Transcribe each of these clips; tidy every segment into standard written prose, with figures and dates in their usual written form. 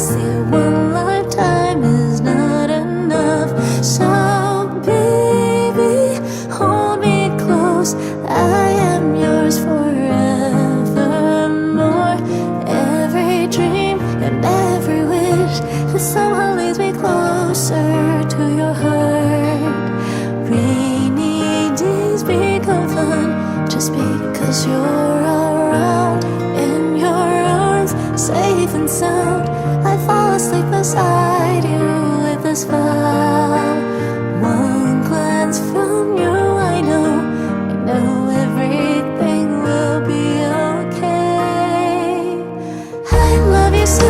see one lifetime is not enough. So baby, hold me close, I am yours forevermore. Every dream and every wish that somehow leads me closer to your heart. Rainy days become fun just because you're around. In your arms, safe and sound, I fall asleep beside you with this vow. One glance from you, I know everything will be okay. I love you so,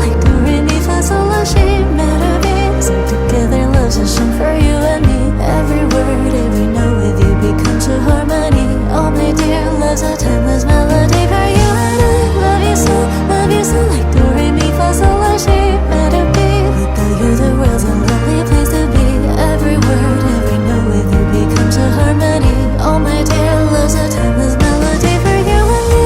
like do re mi fa sol la si melody. Sing together, love's a song for you and me. Every word, every note with you becomes a harmony. Oh my dear, love's a timeless melody for you and I. Love you so, like do re mi fa sol la si melody. Without you, the world's a lonely place to be. Every word, every note with you becomes a harmony. Oh my dear, love's a timeless melody for you and me.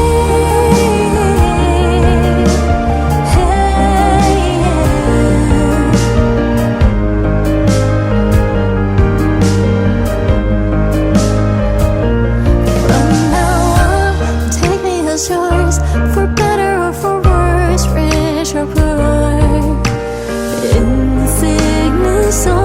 Yours, for better or for worse, rich or poor, in sickness or